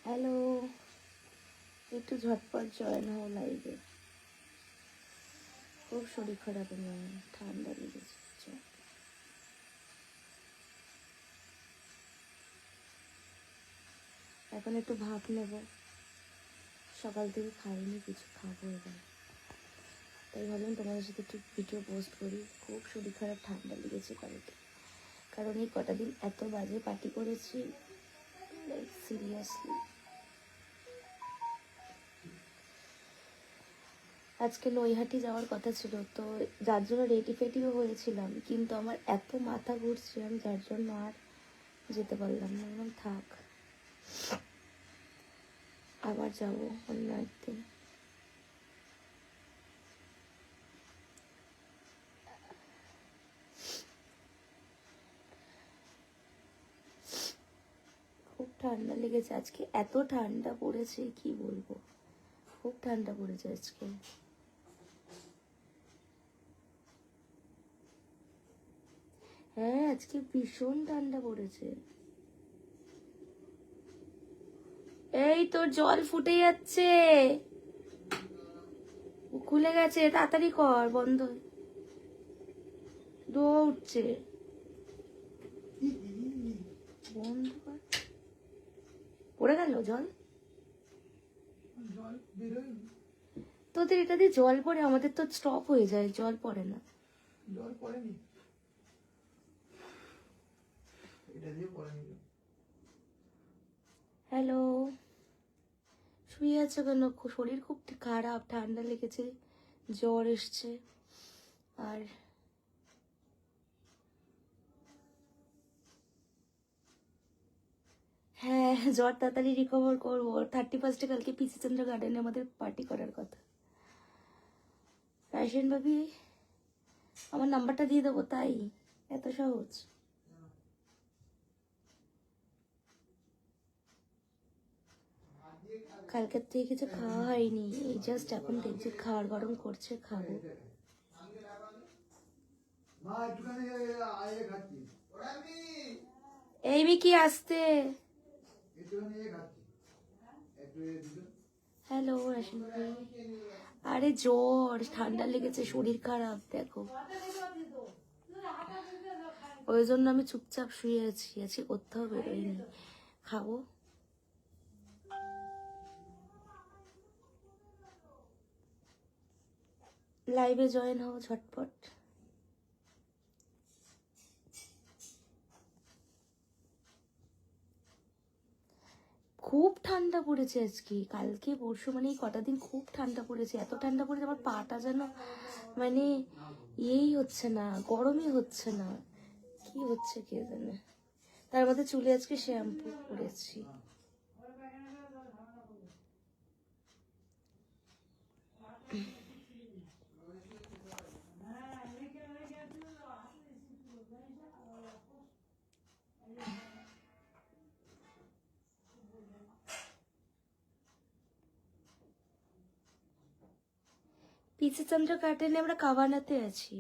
Hello, একটু ঝটপট join হও লাইভে। খুব শরীর খারাপ, আমার ঠান্ডা লেগেছে। এখন একটু ভাপ নেব, সকাল থেকে খাইনি, কিছু খাবো এবার। তাই ভাবলাম তোমাদের সাথে একটু ভিডিও পোস্ট করি। খুব শরীর খারাপ, ঠান্ডা লেগেছে কালকে, কারণ এই কটা দিন এত বাজে পার্টি করেছি, লাইক সিরিয়াসলি। আজকে নৈহাটি যাওয়ার কথা ছিল, তো যার জন্য রেডি ফেডিও হয়েছিলাম, কিন্তু আমার এত মাথা ঘুরছে, আমি যার জন্য আর যেতে পারলাম না। বললাম থাক, আবার যাবো অন্য একদিন। খুব ঠান্ডা লেগেছে আজকে, এত ঠান্ডা পড়েছে কি বলবো, খুব ঠান্ডা পড়েছে আজকে। হ্যাঁ, আজকে ভীষণ ঠান্ডা পড়েছে। এই তোর জল ফুটে যাচ্ছে, খুলে গেছে, তাড়াতাড়ি কর, বন্ধ ধোয়া উঠছে, বন্ধ কর। পড়ে গেল জল, তোদের এটা দিয়ে জল পড়ে, আমাদের তো স্টপ হয়ে যায়, জল পড়ে না। জল পড়েনি, এটা দিয়ে পড়েনি। হ্যালো, শুয়ে আছো কেন? শরীর খুব খারাপ, ঠান্ডা লেগেছে, জ্বর এসছে। আর হ্যাঁ, জ্বর তাড়াতাড়ি রিকভার করবো। 31 কালকে পিসি চন্দ্র গার্ডেনে আমাদের পার্টি করার কথা। রাশিয়ান ভাবি আমার নাম্বারটা দিয়ে দেবো, তাই এত সহজ? কালকের থেকে কিছু খাওয়া হয়নি, এই জাস্ট এখন দেখছি খাওয়ার গরম করছে, খাবো। এই কি আসতে? হ্যালো রাশিয়ান ভাবি, আরে জ্বর ঠান্ডা লেগেছে, শরীর খারাপ দেখো, ওই জন্য আমি চুপচাপ শুয়ে আছি, আজকে কোথাও বেরোয়নি, খাবো। লাইভে জয়েন হও ঝটপট। খুব ঠান্ডা পড়েছে আজকে, কালকে পরশু মানে এই কটা দিন খুব ঠান্ডা পড়েছে, এত ঠান্ডা পড়েছে আমার পাটা যেন মানে এই হচ্ছে না, গরমই হচ্ছে না, কি হচ্ছে কে জানে। তার মধ্যে চুলে আজকে শ্যাম্পু করেছি। পিসি চন্দ্র গার্ডেনে আমরা কাবানাতে আছি।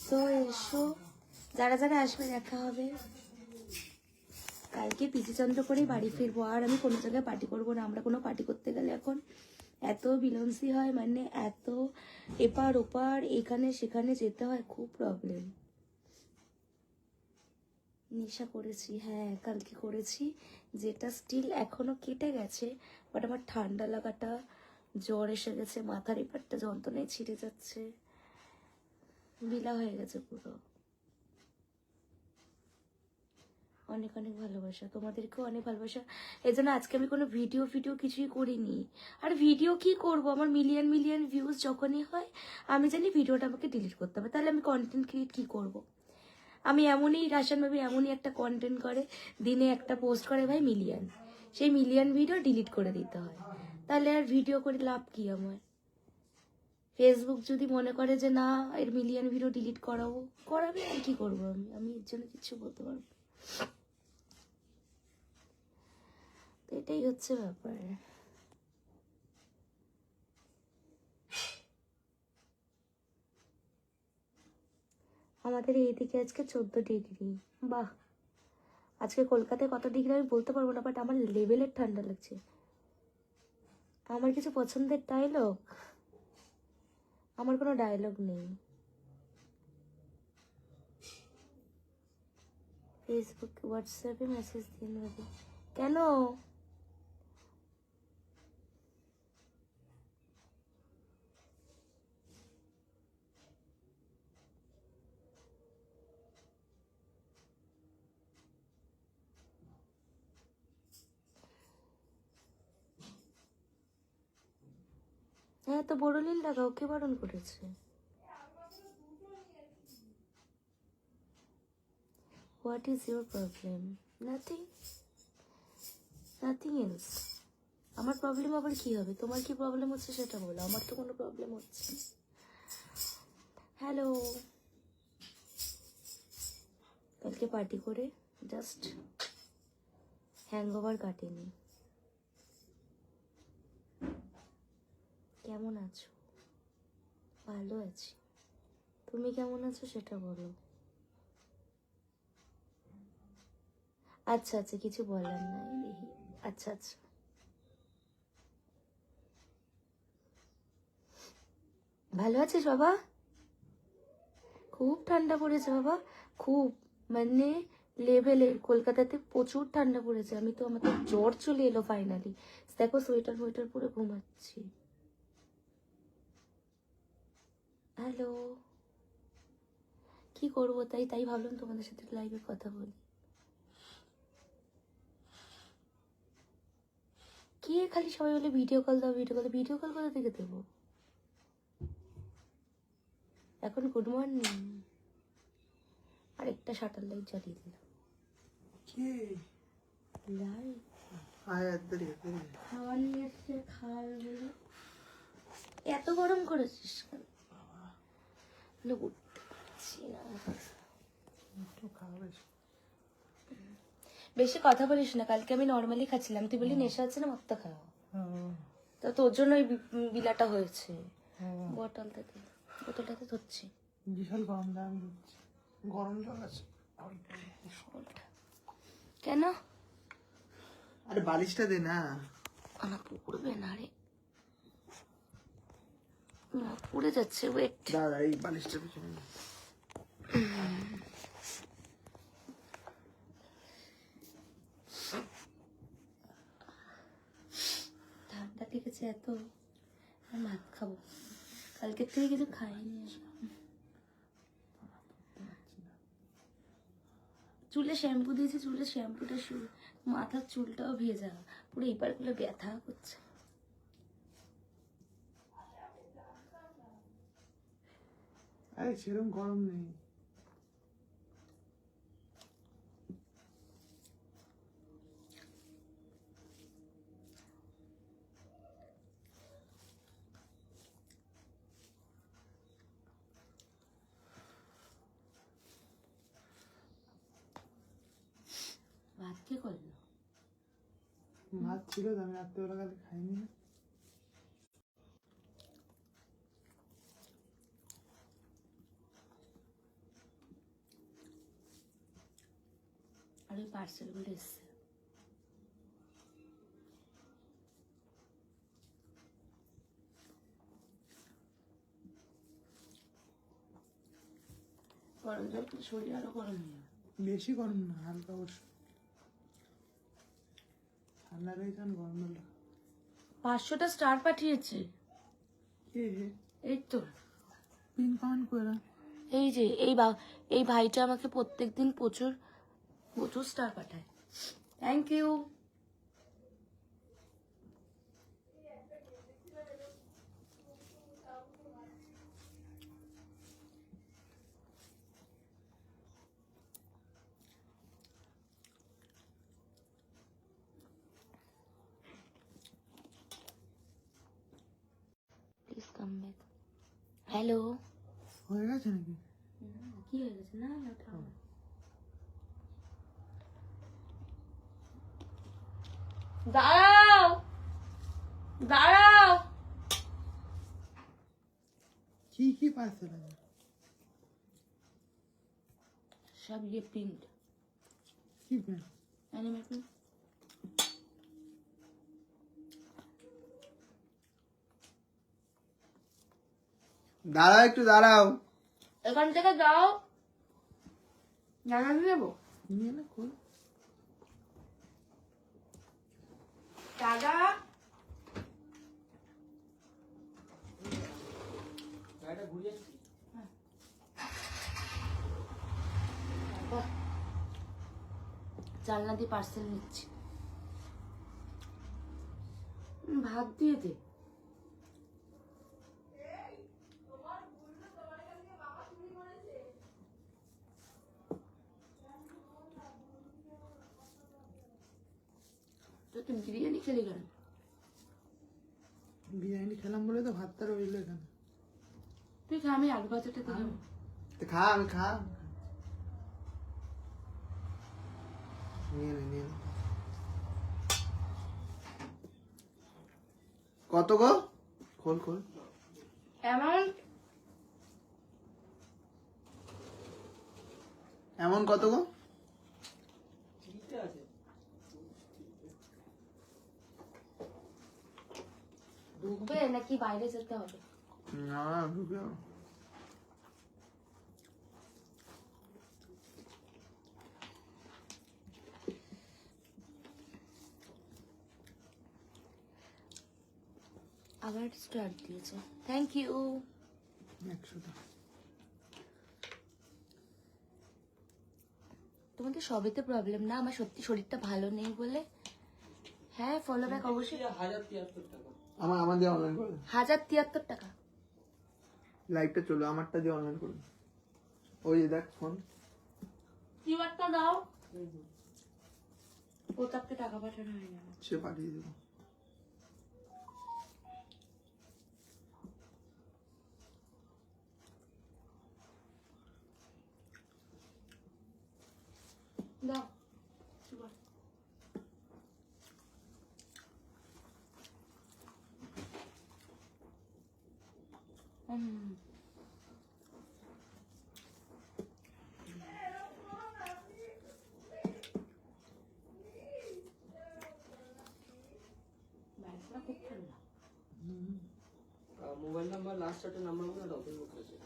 তো এসো, যারা যারা আসবে দেখা হবে। কালকে পিসি চন্দ্র করেই বাড়ি ফিরবো, আর আমি কোনো জায়গায় পার্টি করবো না। আমরা কোনো পার্টি করতে গেলে এখন এত বিলন্সি হয়, মানে এত এপার ওপার এখানে সেখানে যেতে হয়, খুব প্রবলেম। নেশা করেছি, হ্যাঁ কালকে করেছি, যেটা স্টিল এখনো কেটে গেছে, বাট আমার ঠান্ডা লাগাটা, জ্বর এসে গেছে, মাথার এপারটা যন্ত্রণায় ছিঁড়ে যাচ্ছে, বিলা হয়ে গেছে পুরো। অনেক অনেক ভালোবাসা, তোমাদেরকেও অনেক ভালোবাসা। এই জন্য আজকে আমি কোনো ভিডিও কিছুই করিনি। আর ভিডিও কি করব, আমার মিলিয়ন মিলিয়ন ভিউজ যখনই হয় আমি জানি ভিডিওটা আমাকে ডিলিট করতে হবে, তাহলে আমি কন্টেন্ট ক্রিয়েট কি করব? আমি এমনই, রাশান ভাবি এমনই একটা কন্টেন্ট করে, দিনে একটা পোস্ট করে ভাই মিলিয়ন, সেই মিলিয়ন ভিডিও ডিলিট করে দিতে হয়, তাহলে আর ভিডিও করে লাভ কি আমার? ফেসবুক যদি মনে করে যে না এর মিলিয়ন ভিডিও ডিলিট করাবো, করাবে, আর কি করবো আমি, আমি এর জন্য কিছু বলতে পারবো। তো এটাই হচ্ছে ব্যাপার। আমাদের এইদিকে আজকে 14 ডিগ্রি। বাহ, আজকে কলকাতায় কত ডিগ্রি আমি বলতে পারবো না, বাট আমার লেভেলের ঠান্ডা লাগছে। আমার কিছু পছন্দের ডায়লগ, আমার কোনো ডায়লগ নেই। ফেসবুক হোয়াটসঅ্যাপে মেসেজ দিন ভাবি, কেন? হ্যাঁ, তো বড়লিন লাগাও, কে বারণ করেছে? What is your problem? Nothing, nothing else. আমার প্রবলেম আবার কি হবে? তোমার কি প্রবলেম হচ্ছে সেটা বলো, আমার তো কোনো প্রবলেম হচ্ছে না। হ্যালো, কালকে পার্টি করে জাস্ট হ্যাংওভার কাটেনি। কেমন আছো? ভালো আছি, তুমি কেমন আছো সেটা বলো। আচ্ছা আচ্ছা, কিছু বলার নাই দেখি। আচ্ছা আচ্ছা, ভালো আছিস বাবা? খুব ঠান্ডা পড়েছে বাবা, খুব, মানে লেভেলে। কলকাতাতে প্রচুর ঠান্ডা পড়েছে, আমি তো, আমাকে জ্বর চলে এলো ফাইনালি। দেখো সোয়েটার ফোয়েটার পরে ঘুমাচ্ছি। হ্যালো, কি করবো, তাই তাই ভাবলাম তোমাদের সাথে লাইভে কথা বলি। কে খালি সবাই বলে ভিডিও কল দাও, ভিডিও কল, ভিডিও কল কোথা থেকে দেবো? এখন গুড মর্নিং। আরেকটা শাটার লাইট জ্বালিয়ে দিলাম। কে? লাইট আয় আদরি আদরি। খাওয়া নিয়ে এসছে, খাওয়ার বলে এত গরম করেছিস কেন? উঠতে পারছি না। একটু খাবে। বেশি কথা বলিস না, কালকে আমি নর্মালি খাচ্ছিলাম, তুই বলি নেশা আছে না, মত্তা খাওয়া, হ্যাঁ তো তোর জন্য ওই বিলাটা হয়েছে। হ্যাঁ। বোতলটাতে ধরছি। বিশাল গরম দাম দিচ্ছে, গরম জল আছে। কেন? আরে বালিশটা দে না। আমার পড়বে না রে, পড়ে যাচ্ছে, ওয়েট। দাদা এই বালিশটা পিছনে নে। ঠান্ডা লেগেছে এত, আমি ভাত খাবো, কালকের থেকে কিছু খাইনি। চুলে শ্যাম্পু দিয়েছি, চুলে শ্যাম্পুটা মাথার চুলটাও ভেজা, পুরো এই পারগুলো ব্যথা করছে। আরে সেরকম গরম নেই। ভাত কে করলো? ভাত ছিল তো, আমি রাত্রেবেলা কালে খাইনি না। আর ওই পার্সেলগুলো এসছে, গরম জল খেলে শরীর আরো গরম হয়ে যাবে। বেশি গরম না, হালকা অবশ্য ঠান্ডা রয়েছে, গরম জল। 500টা স্টার পাঠিয়েছে। কে? এই তো, পিন কমেন্ট করে। এই যে এই ভাইটা আমাকে প্রত্যেকদিন প্রচুর প্রচুর স্টার পাঠায়। Thank you. Please come back. Hello, হয়ে গেছে নাকি? কি হয়ে গেছে? না না, ওটা আমার। দাঁড়াও দাঁড়াও, কি কি পার্সেল আছে? সব ইয়ে প্রিন্ট, কি পেন? Anime print. দাঁড়াও একটু দাঁড়াও। এখান থেকে যাও, জায়গা দিয়ে দেবো নিয়ে না খোল। দাদা। জানলা দিয়ে পার্সেল নিচ্ছি, ভাত দিয়ে দে। তো তুই বিরিয়ানি খেলি কেন? বিরিয়ানি খেলাম বলে তো ভাতটা রইলো এখানে। তুই খা, আমি আলু ভাজাটা দিয়ে দেবো। তো খা, আমি খা। নিয়ে নে, নিয়ে নে। কত গো? খোল খোল। অ্যামাউন্ট এমন কত গো? ঢুকবে নাকি বাইরে যেতে হবে? না ঢুকে যাও। আবার স্টার দিয়েছে, থ্যাংক ইউ। 100 টাকা। তোমাদের সবেতে প্রবলেম না, আমার সত্যি শরীরটা ভালো নেই বলে। হ্যাঁ, ফলো ব্যাক অবশ্যই। আমার দিয়ে অনলাইন করে 1073 টাকা। লাইভটা চলো, আমারটা দিয়ে অনলাইন করুন। ওই যে দেখ ফোন। কিউআরটা দাও। প্রতাপকে টাকা পাঠানো হয়ে গেল। সে পাঠিয়ে দেবো। দাও। মোবাইল নাম্বার লাস্ট চারটে নাম্বারগুলো ডবল বুক আছে।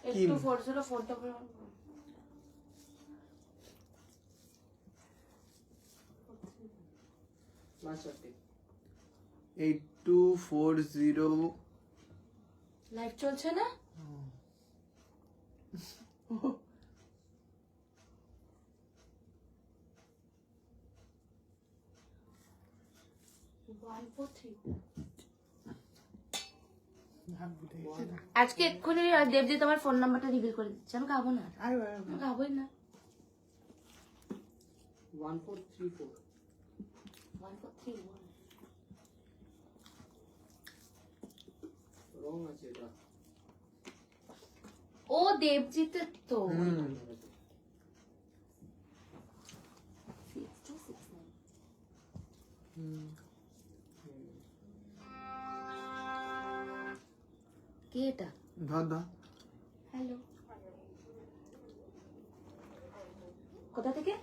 একটু 404 টা লাস্ট চারটে 8240। লাইভ চলছে না? আজকে এক্ষুনি দেবজিৎ আমার ফোন নাম্বারটা রিভিল করে দিচ্ছে, আমি খাবো না, আমি খাবোই না। 1434 1431 রং আছে এটা। ও দেবজিতের তো। 6269 কে এটা? ধর ধর। হ্যালো, কোথা থেকে?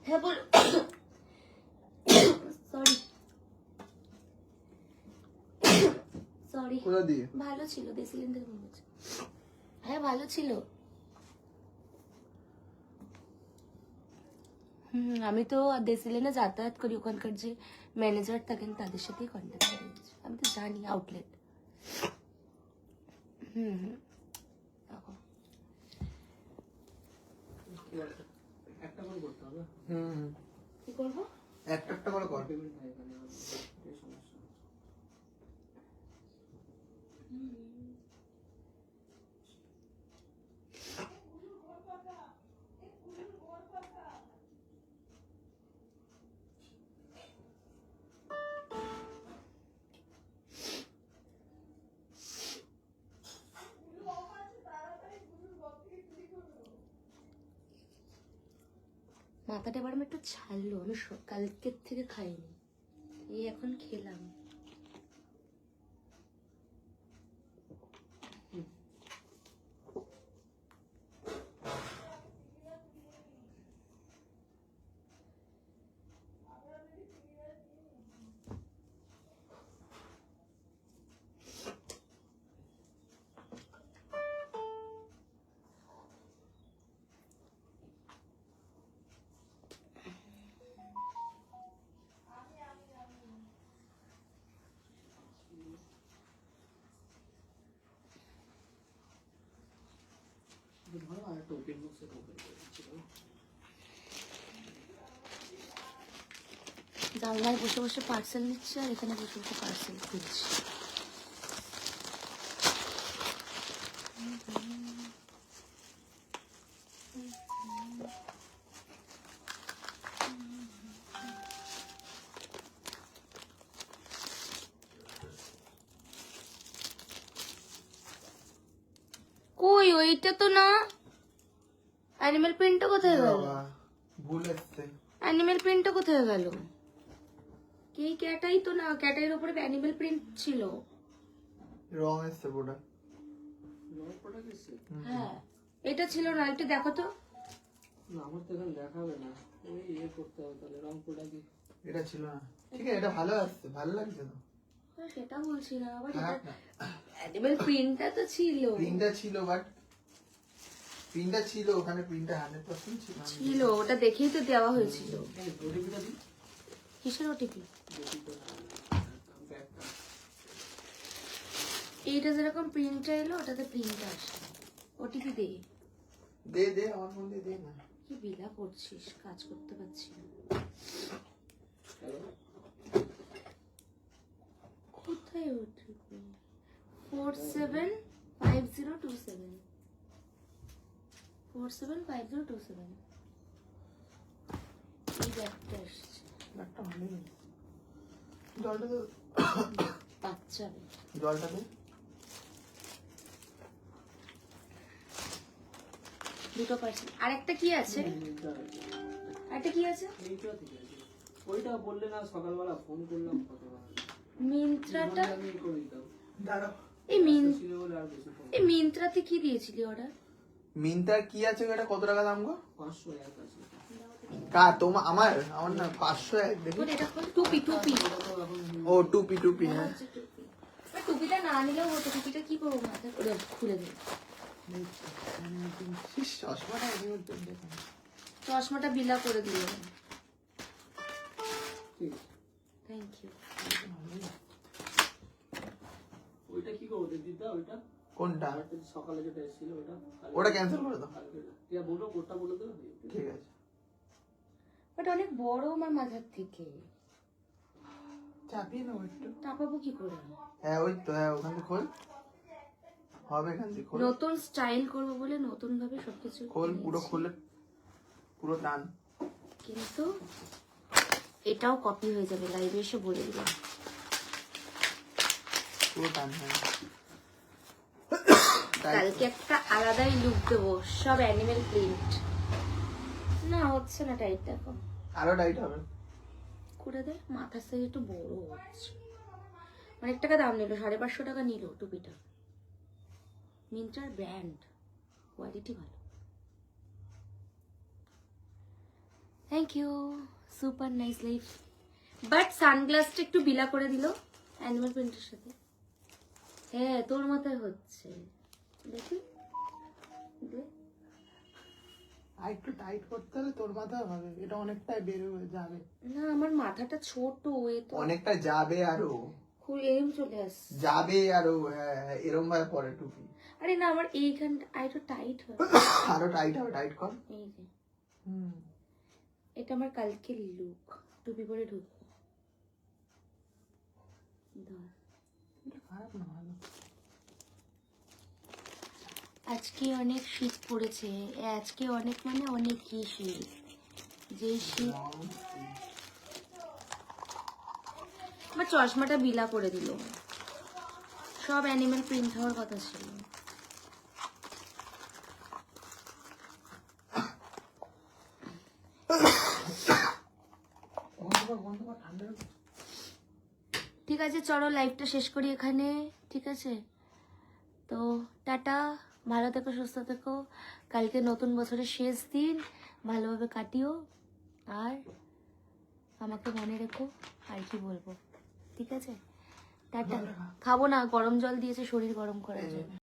হ্যাঁ বল। Sorry sorry. কোথা দিয়ে? ভালো ছিল, দেশিলেন থেকে মনে হচ্ছে। হ্যাঁ ভালো ছিল। আমি তো দেশিলেনে যাতায়াত করি, ওখানকার যে ম্যানেজার থাকেন তাদের সাথেই কন্ট্যাক্ট করে দিচ্ছি। আমি তো জানি আউটলেট। দেখো একটা করে করতে হবে। কি করবো? একটা একটা করে কর। পেমেন্ট হয় এখানে এই সমস্যা। মাথাটা এবার আমি একটু ছাড়লো, আমি কালকের থেকে খাইনি, এই এখন খেলাম। টিফিন বক্সে কমপ্লিট করে দিচ্ছিল। জানলায় বসে বসে পার্সেল নিচ্ছে আর এখানে বসে বসে পার্সেল খুঁজছি। কই ওইটা তো না, অ্যানিমেল প্রিন্টটা কোথায় গেল? বাবা, ভুল এসছে। অ্যানিমেল প্রিন্টটা কোথায় গেল? কি ক্যাটাই তো না, ক্যাটাইয়ের উপরে অ্যানিমেল প্রিন্ট ছিল। রং এসছে পুরো। রং প্রোডাক্ট এসছে? হ্যাঁ এটা ছিল না, একটু দেখো তো। না আমার তো এখন দেখাবে না, ওই ইয়ে করতে হবে তাহলে রং প্রোডাক্ট। এটা ছিল না, ঠিক আছে, এটা ভালো আসছে, ভালো লাগছে তো। হ্যাঁ, সেটা বলছি না, আবার খারাপ না, অ্যানিমেল প্রিন্টটা তো ছিল। প্রিন্টটা ছিল, বাট প্রিন্টটা ছিল ওখানে, প্রিন্টটা 100% ছিল। ছিল, ওটা দেখেই তো দেওয়া হয়েছিল। ওটিপিটা দিই। কিসের ওটিপি? ওটিপিটা ব্যাগটা। এইটা যেরকম প্রিন্টটা এলো ওটাতে প্রিন্টটা আসে। ওটিপি দে। দে দে, আমার ফোন দিয়ে দে না। কি বিলা করছিস, কাজ করতে পারছি না। হ্যালো, কোথায় ওটিপি? 475027 475027। এই ব্যাগটা এসছে। একটা ভালোই হয়েছে। জলটা তো, বাচ্চা জলটা দে। দুটো পার্সেল। আরেকটা কি আছে? এইটা আছে। আরেকটা কি আছে? এইটা ঠিক আছে। ওইটা বললে না, সকালবেলা ফোন করলাম কতবার। মিন্ত্রাটা, আমি করে দিতাম। দাঁড়াও, এই ছিল বলে আর বেশি ফোন। এই মিন্ত্রাতে কি দিয়েছিলি অর্ডার? মিন্তার কি আছে গো, এটা কত টাকা দাম গো? 501 আছে। আমার না 501 দেখি। খোল এটা, খোল। টুপি টুপি। এটা তো এখন ও টুপি টুপি, হ্যাঁ। হচ্ছে টুপি। আর টুপিটা না নিলেও হতো, টুপিটা কি করবো মাথায় করে খুলে দিই। ইস, চশমাটা এদিকে উঠতে দেখো। চশমাটা বিলা করে দিল। ঠিক আছে। Thank you. ওইটা কি করবো দিদা? ওইটা কোনটা? আরেকটা যে সকালে যেটা এসেছিল ওটা ওটা ক্যান্সেল করে দাও। ঠিক আছে, বলো কোডটা বলে দেবো। ঠিক আছে, বাট অনেক বড় আমার মাথার থেকে, চাপিয়ে নাও একটু। চাপাবো কি করে? হ্যাঁ ওই তো, হ্যাঁ ওখান থেকে খোল, হবে এখান থেকে খোল। নতুন স্টাইল করবো বলে নতুন ভাবে সবকিছু খোল, পুরো নিয়েছি। খোলে, পুরো টান। কিন্তু এটাও কপি হয়ে যাবে, লাইভে এসে বলে দিলাম। পুরো টান, হ্যাঁ। কালকে একটা আলাদাই লুক দেবো, সব অ্যানিমেল প্রিন্ট। না হচ্ছে না টাইট, দেখো আরো টাইট হবে। করে দে, মাথার সাইজ একটু বড় হচ্ছে। অনেক টাকা দাম নিল, 550 টাকা নিল টুপিটা। মিন্ত্রার ব্র্যান্ড, কোয়ালিটি ভালো। Thank you, super nice life. But সানগ্লাসটা একটু বিলা করে দিল অ্যানিমাল প্রিন্টের সাথে। হ্যাঁ তোর মাথায় হচ্ছে, দেখি দে। আর একটু টাইট করতে হলে তোর মাথা হবে, এটা অনেকটাই বের হয়ে যাবে। না আমার মাথাটা ছোট, এ তো অনেকটা যাবে আরো, খুলে এম চলে আসছে। যাবে আরো, হ্যাঁ হ্যাঁ, এরম ভাবে পরে টুপি। আরে না আমার এইখানটা আরেকটু টাইট হয়। আরো টাইট হবে, টাইট কর। এই যে হুম, এটা আমার কালকে লুক, টুপি পরে ঢুকবো। দাঁড়া। এটা খারাপ না, ভালো। আজকে অনেক শীত পড়েছে, আজকে অনেক মানে অনেক কি শীত, যে শীত। আমার চশমাটা বিলা করে দিল, সব অ্যানিমেল প্রিন্ট হওয়ার কথা ছিল। ঠিক আছে চলো লাইভটা শেষ করি এখানে, ঠিক আছে? তো টাটা, ভালো থেকো, সুস্থ থেকো। কালকে নতুন বছরের শেষ দিন, ভালোভাবে কাটিও। আর আমাকে মনে রেখো, আর কি বলবো, ঠিক আছে? টাটা। খাবো না, গরম জল দিয়েছে শরীর গরম করার জন্য।